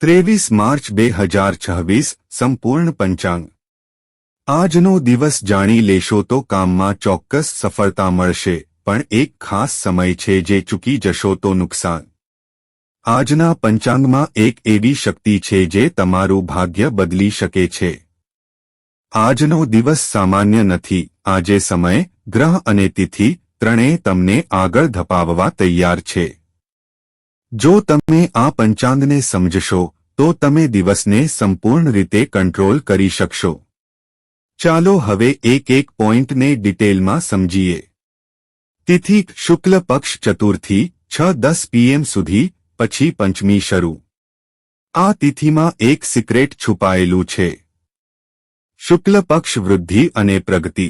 23 March 2026 સંપૂર્ણ પંચાંગ। આજનો દિવસ જાણી લેશો તો કામમાં ચોક્કસ સફળતા મળશે, પણ એક ખાસ સમય છે જે ચૂકી જશો તો નુકસાન। આજના પંચાંગમાં એક એવી શક્તિ છે જે તમારું ભાગ્ય બદલી શકે છે। આજનો દિવસ સામાન્ય નથી। આજે સમય, ગ્રહ અને તિથિ ત્રણેય તમને આગળ ધપાવવા તૈયાર છે। જો તમે આ પંચાંગને સમજશો તો તમે દિવસને સંપૂર્ણ રીતે કંટ્રોલ કરી શકશો। ચાલો હવે એક એક પોઈન્ટને ડિટેલમાં સમજીએ। તિથિ શુક્લ પક્ષ ચતુર્થી 6:10 PM સુધી, પછી પંચમી શરૂ। આ તિથિમાં એક સિક્રેટ છુપાયેલું છે। શુક્લ પક્ષ વૃદ્ધિ અને પ્રગતિ,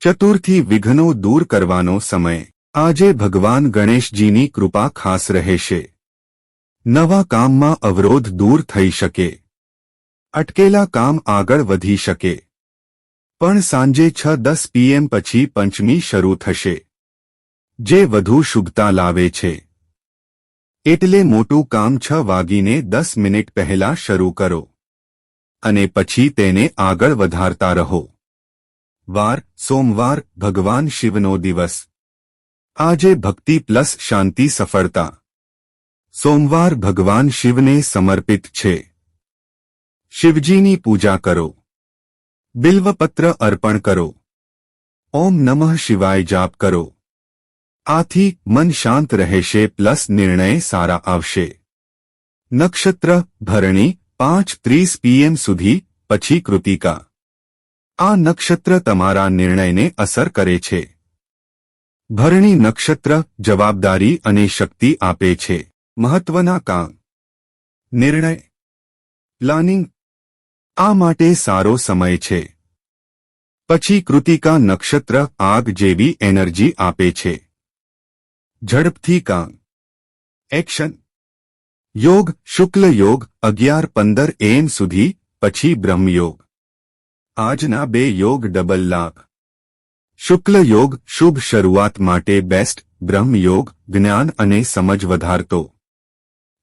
ચતુર્થી વિઘ્નો દૂર કરવાનો સમય। આજે ભગવાન ગણેશજીની કૃપા ખાસ રહેશે। નવા કામમાં અવરોધ દૂર થઈ શકે, અટકેલા કામ આગળ વધી શકે। પણ સાંજે 6:10 PM પછી પંચમી શરૂ થશે, જે વધુ શુભતા લાવે છે। એટલે મોટું કામ 6:10 પહેલા શરૂ કરો અને પછી તેને આગળ વધારતા રહો। વાર સોમવાર, ભગવાન શિવનો દિવસ। આજે ભક્તિ પ્લસ શાંતિ સફળતા। સોમવાર ભગવાન શિવને સમર્પિત છે। શિવજીની પૂજા કરો, બિલ્વપત્ર અર્પણ કરો, ઓમ નમઃ શિવાય જાપ કરો। આથી મન શાંત રહેશે પ્લસ નિર્ણય સારા આવશે। નક્ષત્ર ભરણી 5:30 PM સુધી, પછી કૃતિકા। આ નક્ષત્ર તમારા નિર્ણયને અસર કરે છે। ભરણી નક્ષત્ર જવાબદારી અને શક્તિ આપે છે। મહત્વના કામ, નિર્ણય, પ્લાનિંગ આ માટે સારો સમય છે। પછી કૃતિકા નક્ષત્ર આગ જેવી એનર્જી આપે છે। ઝડપથી કામ, એક્શન। યોગ શુક્લ યોગ 11:15 AM સુધી, પછી બ્રહ્મયોગ। આજના બે યોગ ડબલ લાભ। શુક્લ યોગ શુભ શરૂઆત માટે બેસ્ટ, બ્રહ્મયોગ જ્ઞાન અને સમજ વધારતો।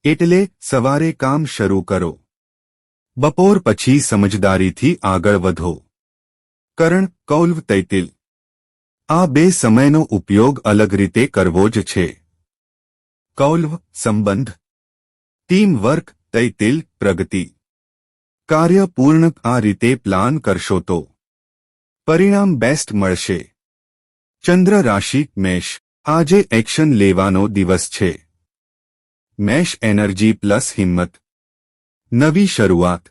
એટલે સવારે કામ શરૂ કરો, બપોર પછી સમજદારીથી આગળ વધો। કરણ કૌલ્વ તૈતિલ, આ બે સમયનો ઉપયોગ અલગ રીતે કરવો જ છે। કૌલ્વ સંબંધ, ટીમ વર્ક, તૈતિલ પ્રગતિ, કાર્ય પૂર્ણ। આ રીતે પ્લાન કરશો તો પરિણામ બેસ્ટ મળશે। ચંદ્ર રાશિ મેષ, આજે એક્શન લેવાનો દિવસ છે। મેષ એનર્જી પ્લસ હિંમત, નવી શરૂઆત,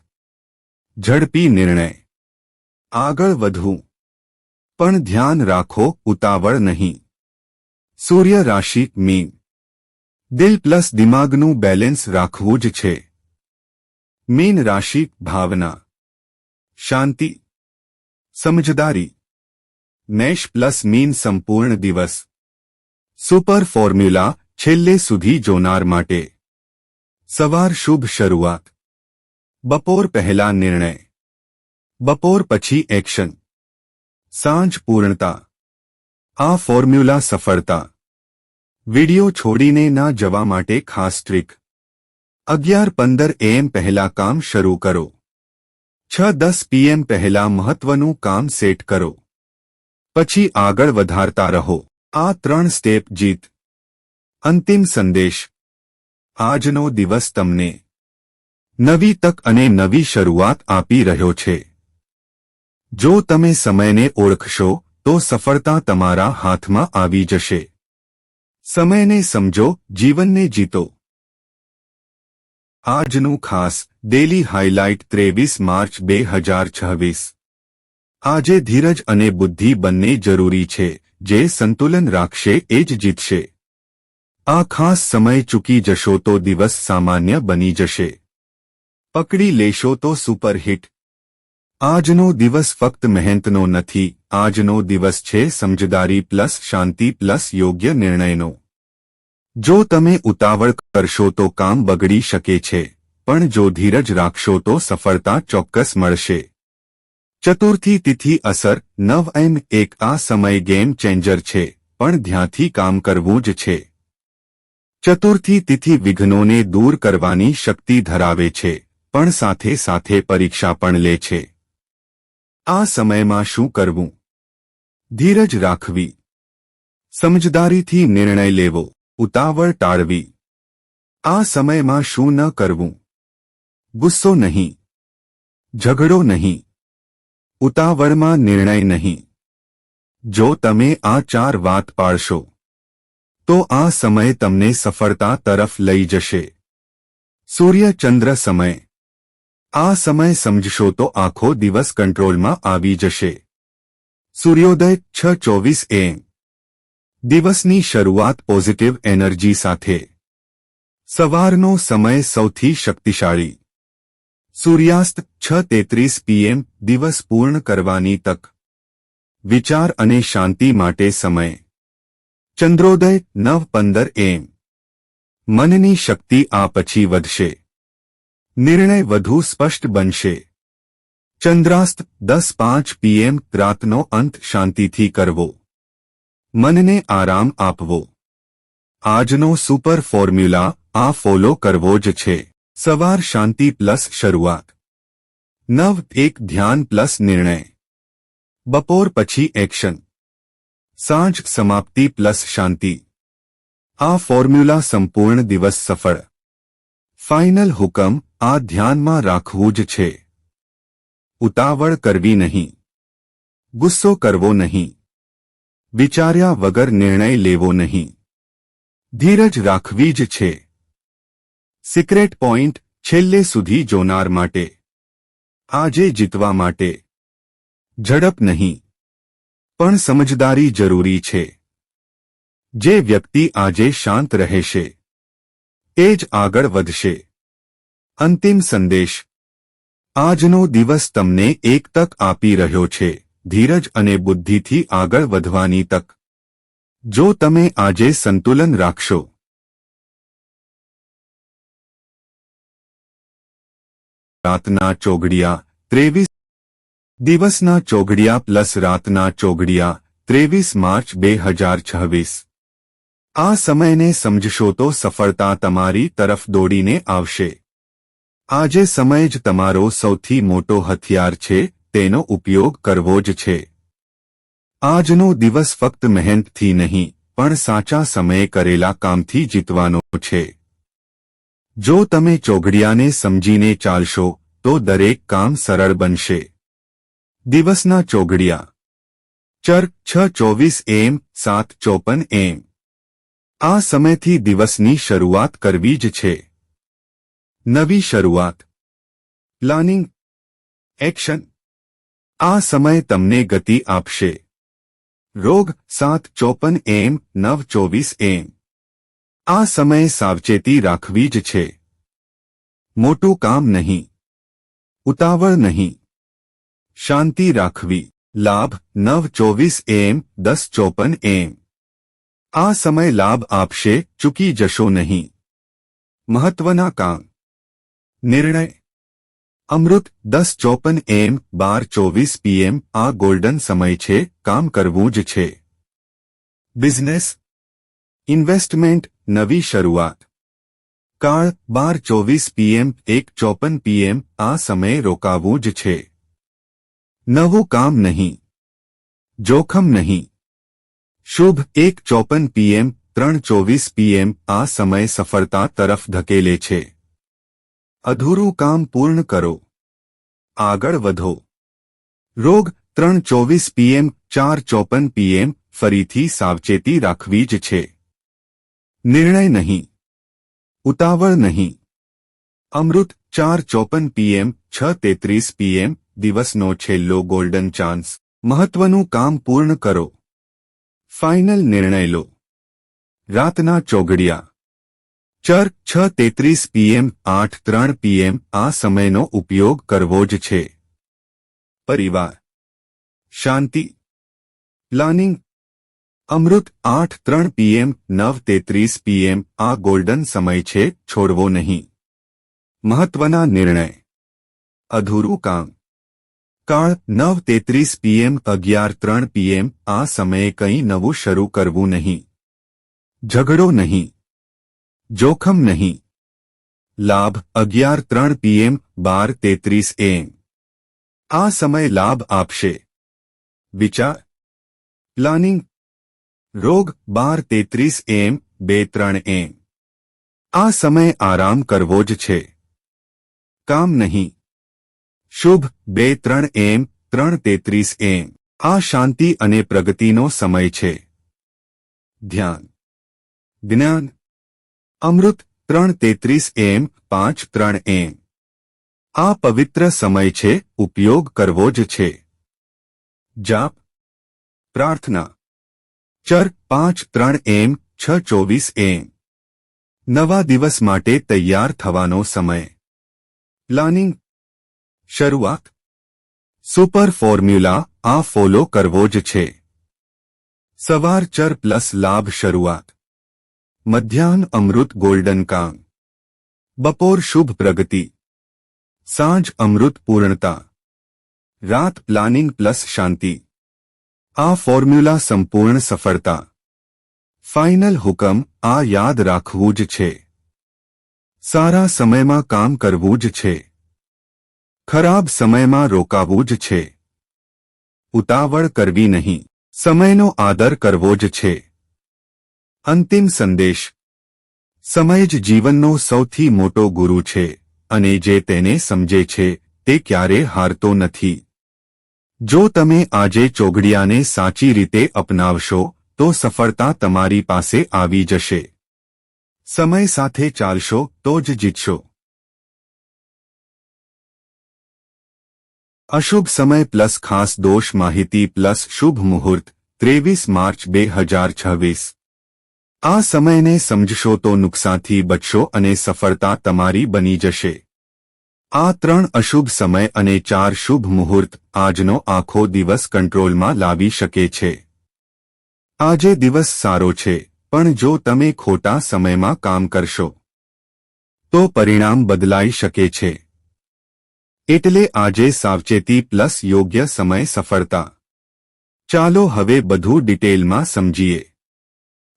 ઝડપી નિર્ણય, આગળ વધવું। પણ ધ્યાન રાખો, ઉતાવળ નહીં। સૂર્ય રાશિ મીન, દિલ પ્લસ દિમાગનું બેલેન્સ રાખવું જ છે। મીન રાશિ ભાવના, શાંતિ, સમજદારી। મેષ પ્લસ મીન સંપૂર્ણ દિવસ સુપર ફોર્મ્યુલા છેલ્લે સુધી જોનાર માટે। સવાર શુભ શરૂઆત, બપોર પહેલા નિર્ણય, બપોર પછી એક્શન, સાંજ પૂર્ણતા। આ ફોર્મ્યુલા સફળતા। વિડિયો છોડીને ના જવા માટે ખાસ ટ્રીક, 11:15 AM પહેલા કામ શરૂ કરો, 6:10 PM પહેલા મહત્વનું કામ સેટ કરો, પછી આગળ વધારતા રહો। આ 3 સ્ટેપ જીત। અંતિમ સંદેશ, આજનો દિવસ તમને નવી તક અને નવી શરૂઆત આપી રહ્યો છે। જો તમે સમયને ઓળખશો તો સફળતા તમારા હાથમાં આવી જશે। સમયને સમજો, જીવનને જીતો। આજનું ખાસ ડેલી હાઇલાઇટ 23 માર્ચ 2026। આજે ધીરજ અને બુદ્ધિ બંને જરૂરી છે। જે સંતુલન રાખશે એ જ જીતશે। આ ખાસ સમય ચૂકી જશો તો દિવસ સામાન્ય બની જશે। પકડી લેશો તો સુપરહિટ। આજનો દિવસ ફક્ત મહેનતનો નથી, આજનો દિવસ છે સમજદારી પ્લસ શાંતિ પ્લસ યોગ્ય નિર્ણયનો। જો તમે ઉતાવળ કરશો તો કામ બગડી શકે છે, પણ જો ધીરજ રાખશો તો સફળતા ચોક્કસ મળશે। ચતુર્થી તિથિ અસર 9 AM 1। આ સમય ગેમ ચેન્જર છે, પણ ધ્યાનથી કામ કરવું જ છે। ચતુર્થી તિથિ વિઘ્નોને દૂર કરવાની શક્તિ ધરાવે છે, પણ સાથે સાથે પરીક્ષા પણ લે છે. આ સમયમાં શું કરવું? ધીરજ રાખવી, સમજદારીથી નિર્ણય લેવો, ઉતાવળ ટાળવી. આ સમયમાં શું ન કરવું? ગુસ્સો નહીં, ઝઘડો નહીં, ઉતાવળમાં નિર્ણય નહીં. જો તમે આ 4 વાત પાળશો તો આ સમય તમને સફળતા તરફ લઈ જશે. સૂર્ય ચંદ્ર સમય. આ સમય સમજશો તો આખો દિવસ કંટ્રોલમાં આવી જશે. સૂર્યોદય 6:24 AM. દિવસની શરૂઆત પોઝિટિવ એનર્જી સાથે. સવારનો સમય સૌથી શક્તિશાળી. સૂર્યાસ્ત 6:33 PM. દિવસ પૂર્ણ કરવાની તક. વિચાર અને શાંતિ માટે સમય. ચંદ્રોદય 9:15 AM. મનની શક્તિ આ પછી વધશે. નિર્ણય વધુ સ્પષ્ટ બનશે. ચંદ્રાસ્ત 10:05 PM. રાતનો અંત શાંતિથી કરવો. મનને આરામ આપવો. આજનો સુપર ફોર્મ્યુલા આ ફોલો કરવો જ છે. સવાર શાંતિ પ્લસ શરૂઆત. 9:01 ધ્યાન પ્લસ નિર્ણય. બપોર પછી એક્શન. સાંજ સમાપ્તિ પ્લસ શાંતિ. આ ફોર્મ્યુલા સંપૂર્ણ દિવસ સફળ. ફાઇનલ હુકમ આ ધ્યાનમાં રાખવું જ છે. ઉતાવળ કરવી નહીં, ગુસ્સો કરવો નહીં, વિચાર્યા વગર નિર્ણય લેવો નહીં. ધીરજ રાખવી જ છે. સિક્રેટ પોઈન્ટ છેલ્લે સુધી જોનાર માટે. આજે જીતવા માટે ઝડપ નહીં, પણ સમજદારી જરૂરી છે. જે વ્યક્તિ આજે શાંત રહેશે એ જ આગળ વધશે. અંતિમ સંદેશ. આજનો દિવસ તમને એક તક આપી રહ્યો છે, ધીરજ અને બુદ્ધિથી આગળ વધવાની તક. જો તમે આજે સંતુલન રાખશો, રાતના ચોઘડિયા 23. દિવસના ચોઘડિયા પ્લસ રાતના ચોઘડિયા 23 માર્ચ 2026. આ સમયને સમજશો તો સફળતા તમારી તરફ દોડીને આવશે. આજે સમય જ તમારો સૌથી મોટો હથિયાર છે, તેનો ઉપયોગ કરવો જ છે. આજનો દિવસ ફક્ત મહેનતથી નહીં, પણ સાચા સમયે કરેલા કામથી જીતવાનો છે. જો તમે ચોઘડિયાને સમજીને ચાલશો તો દરેક કામ સરળ બનશે. દિવસના ચોઘડિયા. ચર 6:24 AM. 7:54 AM. આ સમયથી દિવસની શરૂઆત કરવી જ છે. નવી શરૂઆત, પ્લાનિંગ, એક્શન. આ સમય તમને ગતિ આપશે. રોગ 7:54 AM. 9:24 AM. આ સમયે સાવચેતી રાખવી જ છે. મોટું કામ નહીં, ઉતાવળ નહીં, શાંતિ રાખવી. લાભ 9:24 AM. 10:54 AM. આ સમય લાભ આપશે, ચૂકી જશો નહીં. મહત્વના કામ, નિર્ણય. અમૃત 10:54 AM. 12:24 PM. આ ગોલ્ડન સમય છે, કામ કરવું જ છે. બિઝનેસ, ઇન્વેસ્ટમેન્ટ, નવી શરૂઆત. કાળ 12:24 PM. 1:54 PM. આ સમયે રોકાવું જ છે. નવું કામ નહીં, જોખમ નહીં. શુભ 1:54 PM. 3:24 PM. આ સમય સફળતા તરફ ધકેલે છે. અધૂરું કામ પૂર્ણ કરો, આગળ વધો. રોગ 3:24 PM. 4:54 PM. ફરીથી સાવચેતી રાખવી જ છે. નિર્ણય નહીં, ઉતાવળ નહીં. અમૃત 4:54 PM. 6:33 PM. દિવસનો છેલ્લો ગોલ્ડન ચાન્સ. મહત્વનું કામ પૂર્ણ કરો, ફાઇનલ નિર્ણય લો. રાતના ચોઘડિયા. ચર 6:33 PM. 8:03 PM. આ સમયનો ઉપયોગ કરવો જ છે. પરિવાર, શાંતિ, પ્લાનિંગ. અમૃત 8:03 PM. 9:33 PM. આ ગોલ્ડન સમય છે, છોડવો નહીં. મહત્વના નિર્ણય, અધૂરું કામ. કાળ 9:33 PM. 11:03 PM. આ સમયે કંઈ નવું શરૂ કરવું નહીં. ઝઘડો નહીં, જોખમ નહીં. લાભ 11:03 PM 12:33 AM. આ સમય લાભ આપશે. વિચાર પ્લાનિંગ. રોગ 12:33 AM 2:03 AM. આ સમય આરામ કરવો જ છે. કામ નહીં. શુભ 2:03 AM 3:33 AM. આ શાંતિ અને પ્રગતિનો સમય છે. ધ્યાન જ્ઞાન અમૃત 3:33 AM 5:03 AM. આ પવિત્ર સમય છે, ઉપયોગ કરવો જ છે. જાપ પ્રાર્થના ચર 5:03 AM 6:24 AM. નવા દિવસ માટે તૈયાર થવાનો સમય. પ્લાનિંગ શરૂઆત સુપર ફોર્મ્યુલા આ ફોલો કરવો જ છે. સવાર ચર પ્લસ લાભ શરૂઆત. મધ્યાહન અમૃત ગોલ્ડન કામ. બપોર શુભ પ્રગતિ. સાંજ અમૃત પૂર્ણતા. રાત પ્લાનિંગ પ્લસ શાંતિ. આ ફોર્મ્યુલા સંપૂર્ણ સફળતા. ફાઇનલ હુકમ આ યાદ રાખવું જ છે. સારા સમયમાં કામ કરવું જ છે. ખરાબ સમયમાં રોકાવું જ છે. ઉતાવળ કરવી નહીં. સમયનો આદર કરવો જ છે. અંતિમ સંદેશ સમય જ જીવનનો સૌથી મોટો ગુરુ છે અને જે તેને સમજે છે તે ક્યારે હારતો નથી. જો તમે આજે ચોઘડિયાને સાચી રીતે અપનાવશો તો સફળતા તમારી પાસે આવી જશે. સમય સાથે ચાલશો તો જ જીતશો. અશુભ સમય પ્લસ ખાસ દોષ માહિતી પ્લસ શુભ મુહૂર્ત 23 માર્ચ 2026. આ સમયને સમજશો તો નુકસાનથી બચશો અને સફળતા તમારી બની જશે. આ 3 અશુભ સમય અને 4 શુભ મુહૂર્ત આજનો આખો દિવસ કંટ્રોલમાં લાવી શકે છે. આજે દિવસ સારો છે, પણ જો તમે ખોટા સમયમાં કામ કરશો તો પરિણામ બદલાઈ શકે છે. એટલે આજે સાવચેતી પ્લસ યોગ્ય સમય સફળતા. ચાલો હવે બધું ડિટેલમાં સમજીએ.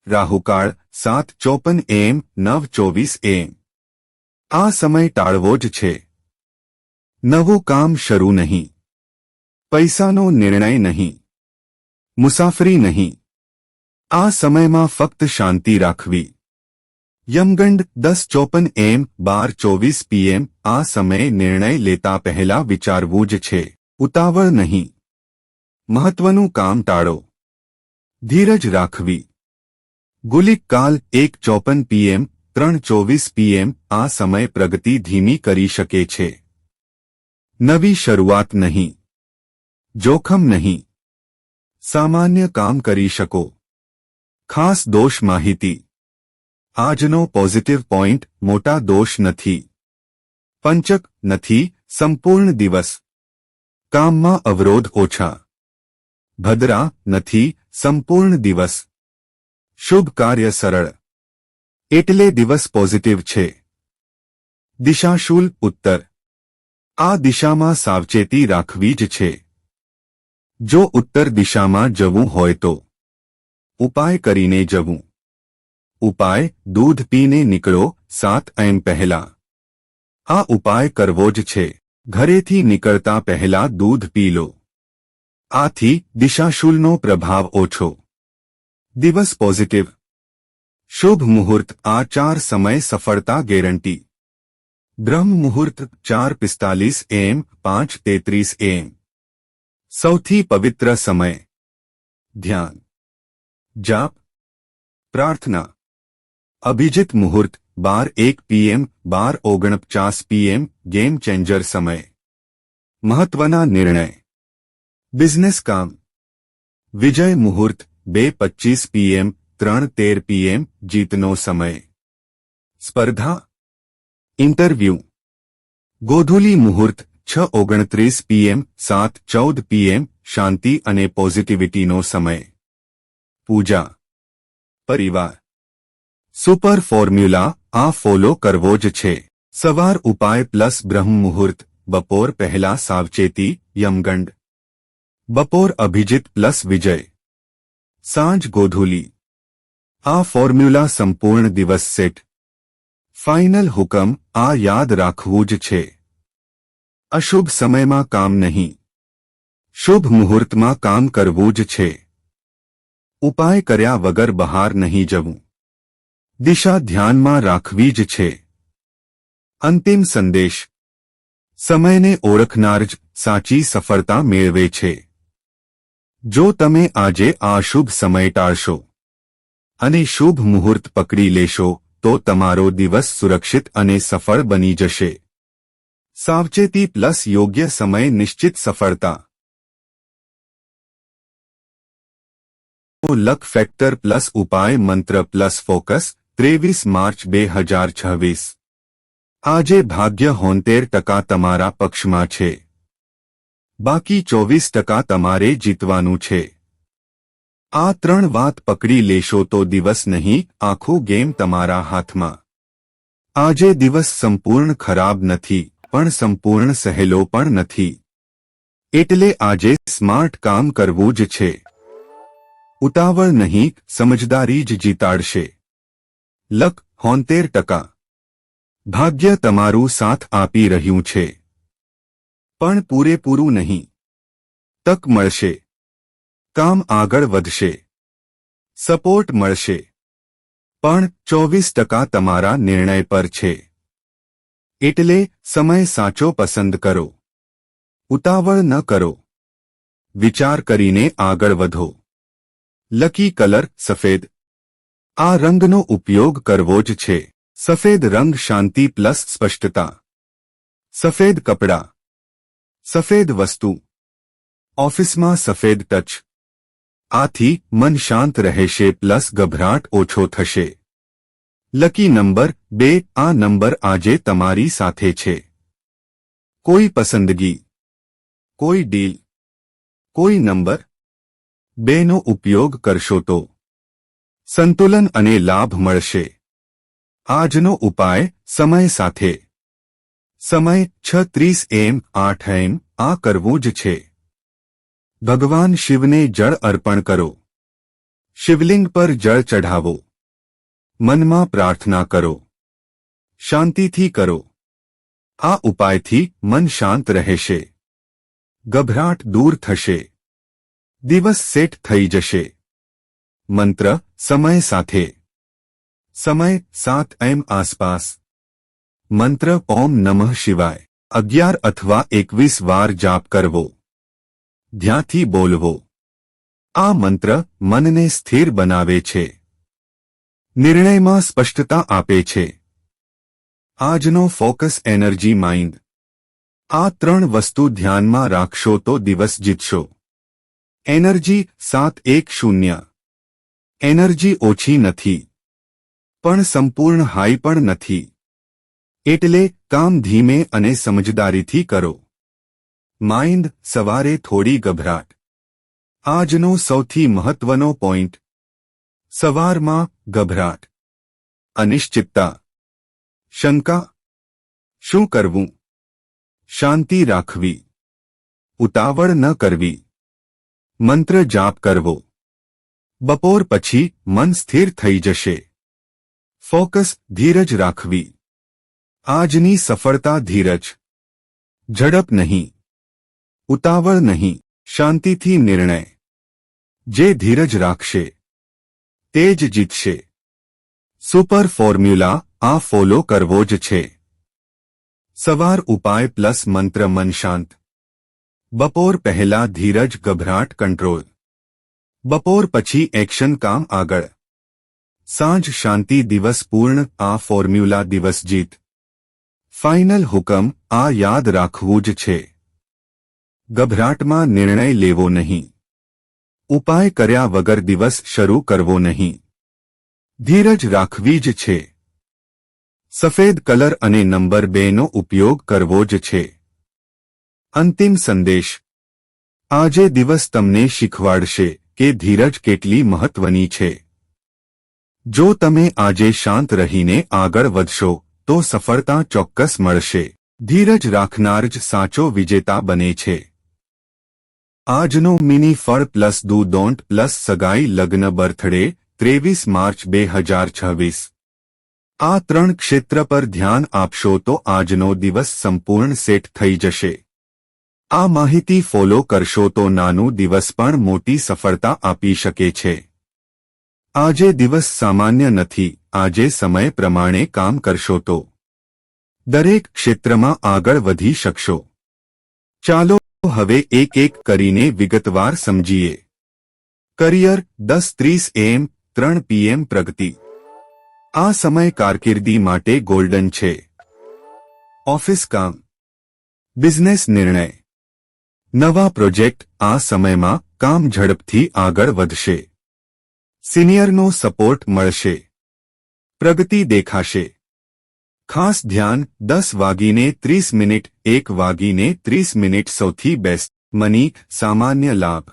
રાહુકાળ 7:54 AM 9:24 AM. આ સમય ટાળવો જ છે. નવું કામ શરૂ નહીં. પૈસાનો નિર્ણય નહીં. મુસાફરી નહીં. આ સમયમાં ફક્ત શાંતિ રાખવી. યમગંડ 10:54 AM 12:24 PM. આ સમયે નિર્ણય લેતા પહેલા વિચારવું જ છે. ઉતાવળ નહીં. મહત્વનું કામ ટાળો. ધીરજ રાખવી. ગુલિક કાલ 1:54 PM 3:24 PM. આ સમય પ્રગતિ ધીમી કરી શકે છે. નવી શરૂઆત નહીં. જોખમ નહીં. સામાન્ય કામ કરી શકો. ખાસ દોષ માહિતી. આજનો પોઝિટિવ પોઈન્ટ મોટા દોષ નથી. પંચક નથી. સંપૂર્ણ દિવસ. કામમાં અવરોધ ઓછા. ભદ્રા નથી. સંપૂર્ણ દિવસ. શુભ કાર્ય સરળ. એટલે દિવસ પોઝિટિવ છે. દિશાશૂલ ઉત્તર. આ દિશામાં સાવચેતી રાખવી જ છે. જો ઉત્તર દિશામાં જવું હોય તો ઉપાય કરીને જવું. ઉપાય દૂધ પીને નીકળો 7 AM પહેલા. આ ઉપાય કરવો જ છે. ઘરેથી નીકળતા પહેલા દૂધ પી લો. આથી દિશાશૂલનો પ્રભાવ ઓછો. દિવસ પોઝિટિવ. શુભ મુહૂર્ત આ 4 સમય સફળતા ગેરંટી. બ્રહ્મ મુહૂર્ત 4:45 AM 5:33 AM. સૌથી પવિત્ર સમય. ધ્યાન જાપ પ્રાર્થના. અભિજીત મુહૂર્ત 12:01 PM 12:49 PM. ગેમ ચેન્જર સમય. મહત્વના નિર્ણય. બિઝનેસ કામ. વિજય મુહૂર્ત 2:25 PM 3:13 PM. જીતનો સમય. સ્પર્ધા ઇન્ટરવ્યૂ. ગોધુલી મુહૂર્ત 6:29 PM 7:14 PM. શાંતિ અને પોઝિટિવિટીનો સમય. પૂજા પરિવાર. સુપર ફોર્મ્યુલા આ ફોલો કરવો જ છે. સવાર ઉપાય પ્લસ બ્રહ્મ મુહૂર્ત. બપોર પહેલા સાવચેતી યમગંડ. બપોર અભિજીત પ્લસ વિજય. સાંજ ગોધુલી. આ ફોર્મ્યુલા સંપૂર્ણ દિવસ સેટ. ફાઇનલ હુકમ આ યાદ રાખવું જ છે. અશુભ સમયમાં કામ નહીં, શુભ મુહૂર્તમાં કામ કરવું જ છે. ઉપાય કર્યા વગર બહાર નહીં જવું. દિશા ધ્યાનમાં રાખવી જ છે. અંતિમ સંદેશ: સમયને ઓળખનાર જ સાચી સફળતા મેળવે છે. જો તમે આજે આ શુભ સમય ટાળશો અને શુભ મુહૂર્ત પકડી લેશો તો તમારો દિવસ સુરક્ષિત અને સફળ બની જશે. સાવચેતી પ્લસ યોગ્ય સમય નિશ્ચિત સફળતા. લક ફેક્ટર પ્લસ ઉપાય મંત્ર પ્લસ ફોકસ 23 માર્ચ 2026. આજે ભાગ્ય 70% તમારા પક્ષમાં છે. બાકી 24% તમારે જીતવાનું છે. આ 3 વાત પકડી લેશો તો દિવસ નહીં, આખું ગેમ તમારા હાથમાં. આજે દિવસ સંપૂર્ણ ખરાબ નથી, પણ સંપૂર્ણ સહેલો પણ નથી. એટલે આજે સ્માર્ટ કામ કરવું જ છે. ઉતાવળ નહીં, સમજદારી જ જીતાડશે. લક 70%. ભાગ્ય તમારું સાથ આપી રહ્યું છે, પણ પૂરેપૂરું નહીં. તક મળશે, કામ આગળ વધશે, સપોર્ટ મળશે, પણ 24% તમારા નિર્ણય પર છે. એટલે સમય સાચો પસંદ કરો. ઉતાવળ ન કરો. વિચાર કરીને આગળ વધો. લકી કલર સફેદ. આ રંગનો ઉપયોગ કરવો જ છે. સફેદ રંગ શાંતિ પ્લસ સ્પષ્ટતા. સફેદ કપડાં, સફેદ વસ્તુ, ઓફિસમાં સફેદ ટચ. આથી મન શાંત રહેશે પ્લસ ગભરાટ ઓછો થશે. Lucky number 2. આ નંબર આજે તમારી સાથે છે. કોઈ પસંદગી, કોઈ ડીલ, કોઈ નંબર 2 નો ઉપયોગ કરશો તો સંતુલન અને લાભ મળશે. આજનો ઉપાય સમય સાથે. સમય 6:30 AM 8 AM આ કરવું જ છે. ભગવાન શિવને જળ અર્પણ કરો. શિવલિંગ પર જળ ચઢાવો. મનમાં પ્રાર્થના કરો. શાંતિથી કરો. આ ઉપાયથી મન શાંત રહેશે. ગભરાટ દૂર થશે. દિવસ સેટ થઈ જશે. મંત્ર સમય સાથે. સમય 7 AM આસપાસ. મંત્ર ઓમ નમઃ શિવાય 11 અથવા 21 વાર જાપ કરવો. ધ્યાનથી બોલવો. આ મંત્ર મનને સ્થિર બનાવે છે. નિર્ણયમાં સ્પષ્ટતા આપે છે. આજનો ફોકસ એનર્જી માઇન્ડ. આ 3 વસ્તુ ધ્યાનમાં રાખશો તો દિવસ જીતશો. એનર્જી 710. એનર્જી ઓછી નથી, પણ સંપૂર્ણ હાઈ પણ નથી. એટલે કામ ધીમે અને સમજદારીથી કરો. માઇન્ડ સવારે થોડી ગભરાટ. આજનો સૌથી મહત્વનો પોઈન્ટ. સવારમાં ગભરાટ, અનિશ્ચિતતા, શંકા. શું કરવું? શાંતિ રાખવી. ઉતાવળ ન કરવી. મંત્ર જાપ કરવો. બપોર પછી મન સ્થિર થઈ જશે. ફોકસ ધીરજ રાખવી. આજની સફળતા ધીરજ. ઝડપ નહીં, ઉતાવળ નહીં, શાંતિથી નિર્ણય. જે ધીરજ રાખશે તે જ જીતશે. સુપર ફોર્મ્યુલા આ ફોલો કરવો જ છે. સવાર ઉપાય પ્લસ મંત્ર મન શાંત. બપોર પહેલા ધીરજ ગભરાટ કંટ્રોલ. બપોર પછી એક્શન કામ આગળ. સાંજ શાંતિ દિવસ પૂર્ણ. આ ફોર્મ્યુલા દિવસ જીત. ફાઇનલ હુકમ આ યાદ રાખવું જ છે. ગભરાટમાં નિર્ણય લેવો નહીં. ઉપાય કર્યા વગર દિવસ શરૂ કરવો નહીં. ધીરજ રાખવી જ છે. સફેદ કલર અને નંબર 2 નો ઉપયોગ કરવો જ છે. અંતિમ સંદેશ: આજે દિવસ તમને શીખવાડશે કે ધીરજ કેટલી મહત્વની છે. જો તમે આજે શાંત રહીને આગળ વધશો તો સફળતા ચોક્કસ મળશે. ધીરજ રાખનાર જ સાચો વિજેતા બને છે. આજનો મિની ફળ પ્લસ ડુ ડોન્ટ પ્લસ સગાઈ લગ્ન બર્થડે 23 માર્ચ 2026. આ 3 ક્ષેત્ર પર ધ્યાન આપશો તો આજનો દિવસ સંપૂર્ણ સેટ થઈ જશે. આ માહિતી ફોલો કરશો તો નાનું દિવસ પણ મોટી સફળતા આપી શકે છે. આજે દિવસ સામાન્ય નથી. આજે સમય પ્રમાણે કામ કરશો તો દરેક ક્ષેત્રમાં આગળ વધી શકશો. ચાલો હવે એક એક કરીને વિગતવાર સમજીએ. કરિયર 10:30 AM 3 PM પ્રગતિ. આ સમય કારકિર્દી માટે ગોલ્ડન છે. ઓફિસ કામ, બિઝનેસ નિર્ણય, નવા પ્રોજેક્ટ. આ સમયમાં કામ ઝડપથી આગળ વધશે. સિનિયરનો સપોર્ટ મળશે. પ્રગતિ દેખાશે. ખાસ ધ્યાન 10:30 1:30 સૌથી બેસ્ટ. મની સામાન્ય લાભ.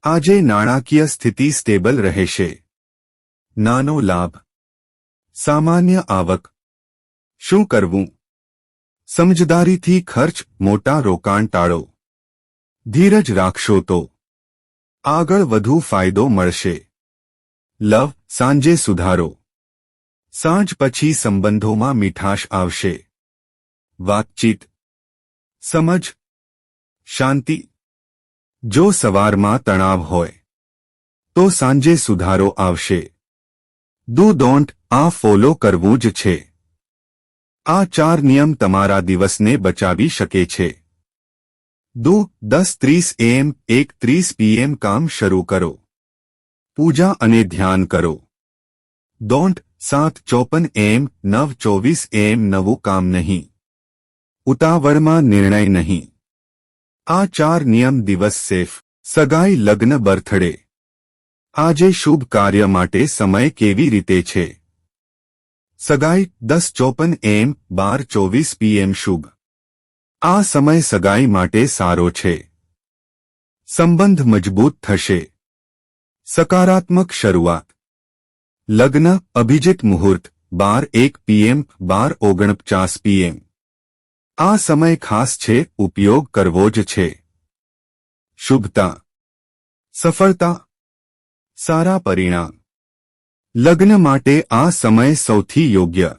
આજે નાણાકીય સ્થિતિ સ્ટેબલ રહેશે. નાનો લાભ, સામાન્ય આવક. શું કરવું? સમજદારીથી ખર્ચ, મોટા રોકાણ ટાળો. ધીરજ રાખશો તો આગળ વધુ ફાયદો મળશે. લવ સાંજે સુધારો. સાંજ પછી સંબંધોમાં મીઠાશ આવશે. વાતચીત, સમજ, શાંતિ. જો સવારમાં તણાવ હોય તો સાંજે સુધારો આવશે. ડુ ડોન્ટ આ ફોલો કરવું જ છે. આ 4 નિયમ તમારા દિવસને બચાવી શકે છે. ડુ 10:30 AM 1:30 PM કામ શરૂ કરો. પૂજા અને ધ્યાન કરો. ડોન્ટ 7:54 AM 9:24 AM નવું કામ નહીં. ઉતાવળમાં નિર્ણય નહીં. આ 4 નિયમ દિવસ સેફ. સગાઈ, લગ્ન, બર્થડે. આજે શુભ કાર્ય માટે સમય કેવી રીતે છે? સગાઈ 10:54 AM 12:24 PM શુભ. આ સમય સગાઈ માટે સારો છે. સંબંધ મજબૂત થશે. સકારાત્મક શરૂઆત. લગ્ન અભિજીત મુહૂર્ત 12:01 PM 12:49 PM. આ સમય ખાસ છે, ઉપયોગ કરવો જ છે. શુભતા, સફળતા, સારા પરિણામ. લગ્ન માટે આ સમય સૌથી યોગ્ય.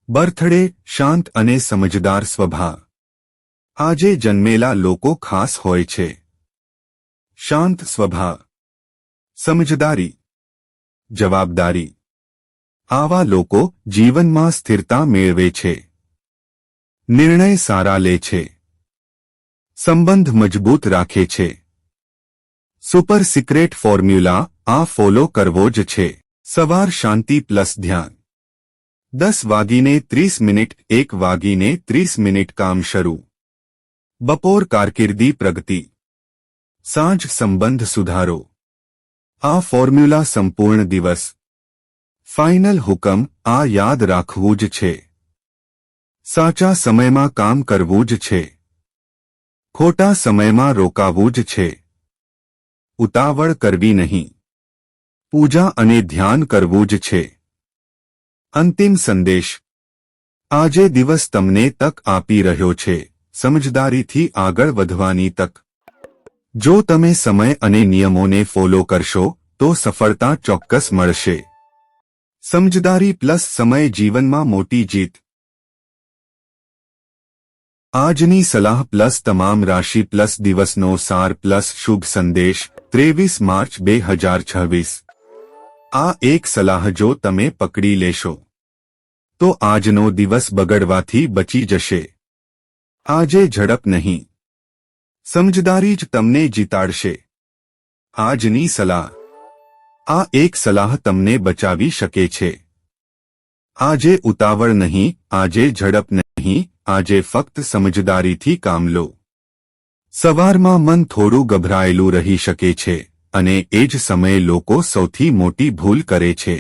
બર્થડે શાંત અને સમજદાર સ્વભાવ. આજે જન્મેલા લોકો ખાસ હોય છે. શાંત સ્વભાવ, સમજદારી, જવાબદારી. આવા લોકો જીવનમાં સ્થિરતા મેળવે છે. નિર્ણય સારા લે છે. સંબંધ મજબૂત રાખે છે. સુપર સિક્રેટ ફોર્મ્યુલા આ ફોલો કરવો જ છે. સવાર શાંતિ પ્લસ ધ્યાન. 10:30 1:30 કામ શરૂ. બપોર કારકિર્દી પ્રગતિ. સાંજ સંબંધ સુધારો. આ ફોર્મ્યુલા સંપૂર્ણ દિવસ. ફાઇનલ હુકમ આ યાદ રાખવું જ છે. સાચા સમયમાં કામ કરવું જ છે. ખોટા સમયમાં રોકાવું જ છે. ઉતાવળ કરવી નહીં. પૂજા અને ધ્યાન કરવું જ છે. અંતિમ સંદેશ. આજે દિવસ તમને તક આપી રહ્યો છે, સમજદારીથી આગળ વધવાની તક. જો તમે સમય અને નિયમોને ફોલો કરશો તો સફળતા ચોક્કસ મળશે. સમજદારી પ્લસ સમય જીવનમાં મોટી જીત. આજની સલાહ પ્લસ તમામ રાશિ પ્લસ દિવસનો સાર પ્લસ શુભ સંદેશ 23 માર્ચ 2026. આ એક સલાહ જો તમે પકડી લેશો તો આજનો દિવસ બગડવાથી બચી જશે. આજે ઝડપ નહીં, સમજદારી જ તમને જીતાડશે. આજની સલાહ. આ એક સલાહ તમને બચાવી શકે છે. આજે ઉતાવળ નહીં, આજે ઝડપ નહીં, આજે ફક્ત સમજદારીથી કામ લો. સવારમાં મન થોડું ગભરાયેલું રહી શકે છે અને એ જ સમયે લોકો સૌથી મોટી ભૂલ કરે છે.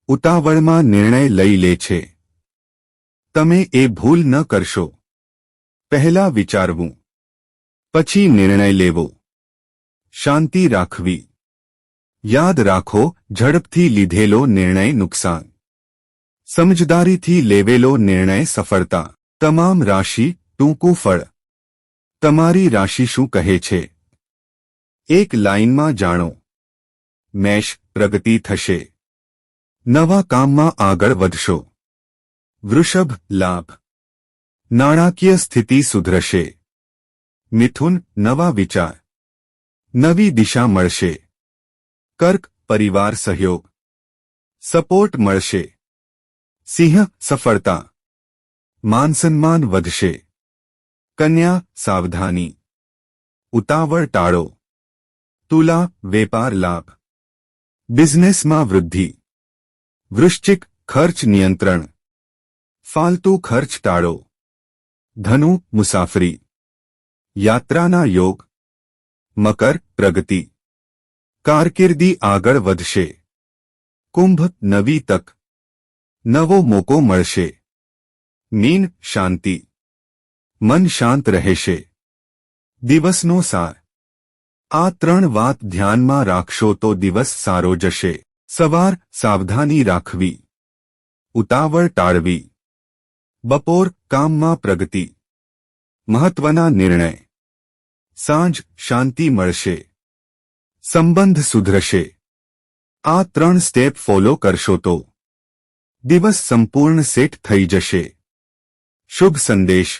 ઉતાવળમાં નિર્ણય લઈ લે છે. તમે એ ભૂલ ન કરશો. પહેલા વિચારવું, પછી નિર્ણય લેવો. શાંતિ રાખવી. યાદ રાખો, ઝડપથી લીધેલો નિર્ણય નુકસાન. સમજદારીથી લેવેલો નિર્ણય સફળતા. તમામ રાશિ ટૂંકું ફળ. તમારી રાશિ શું કહે છે? એક લાઇનમાં જાણો. મેષ પ્રગતિ થશે. નવા કામમાં આગળ વધશો. વૃષભ, લાભ. નાણાકીય સ્થિતિ સુધરશે. મિથુન, નવા વિચાર. નવી દિશા મળશે. કર્ક, પરિવાર સહયોગ. સપોર્ટ મળશે. સિંહ, સફળતા. માનસન્માન વધશે. કન્યા, સાવધાની. ઉતાવળ ટાળો. તુલા, વેપાર લાભ. બિઝનેસમાં વૃદ્ધિ. વૃશ્ચિક, ખર્ચ નિયંત્રણ. ફાલતુ ખર્ચ ટાળો. ધનુ, મુસાફરી. યાત્રાના યોગ. મકર, પ્રગતિ. કારકિર્દી આગળ વધશે. કુંભ, નવી તક. નવો મોકો મળશે. મીન, શાંતિ. મન શાંત રહેશે. દિવસનો સાર. આ 3 વાત ધ્યાનમાં રાખશો તો દિવસ સારો જશે. સવાર, સાવધાની રાખવી. ઉતાવળ ટાળવી. બપોર, કામમાં પ્રગતિ. મહત્વના નિર્ણય. સાંજ, શાંતિ મળશે. સંબંધ સુધરશે. આ 3 સ્ટેપ ફોલો કરશો તો દિવસ સંપૂર્ણ સેટ થઈ જશે. શુભ સંદેશ.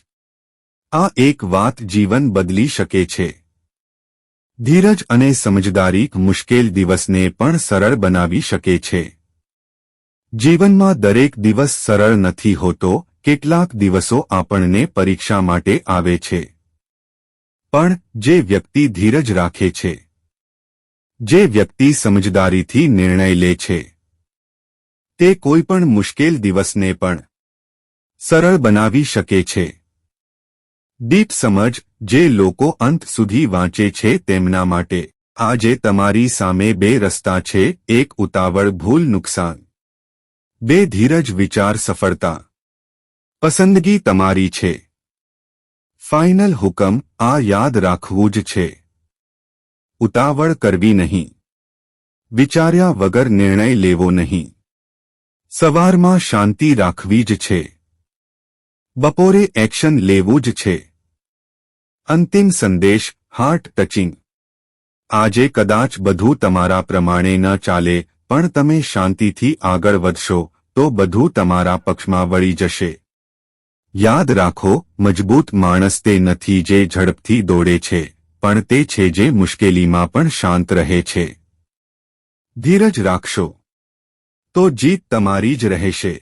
આ એક વાત જીવન બદલી શકે છે. ધીરજ અને સમજદારી મુશ્કેલ દિવસને પણ સરળ બનાવી શકે છે. જીવનમાં દરેક દિવસ સરળ નથી હોતો. કેટલાક દિવસો આપણને પરીક્ષા માટે આવે છે. પણ જે વ્યક્તિ ધીરજ રાખે છે, જે વ્યક્તિ સમજદારીથી નિર્ણય લે છે, તે કોઈપણ મુશ્કેલ દિવસને પણ સરળ બનાવી શકે છે. ડીપ સમજ. જે લોકો અંત સુધી વાંચે છે તેમના માટે આજે તમારી સામે 2 રસ્તા છે. 1 ઉતાવળ, ભૂલ, નુકસાન. 2 ધીરજ, વિચાર, સફળતા. પસંદગી તમારી છે. ફાઇનલ હુકમ. આ યાદ રાખવું જ છે. ઉતાવળ કરવી નહીં. વિચાર્યા વગર નિર્ણય લેવો નહીં. સવારમાં શાંતિ રાખવી જ છે. બપોરે એક્શન લેવું જ છે. અંતિમ સંદેશ, હાર્ટ ટચિંગ. આજે કદાચ બધું તમારા પ્રમાણે ન ચાલે, પણ તમે શાંતિથી આગળ વધશો તો બધું તમારા પક્ષમાં વળી જશે. યાદ રાખો, મજબૂત માણસ તે નથી જે ઝડપથી દોડે છે, પણ તે છે જે મુશ્કેલીમાં પણ શાંત રહે છે. ધીરજ રાખશો તો જીત તમારી જ રહેશે.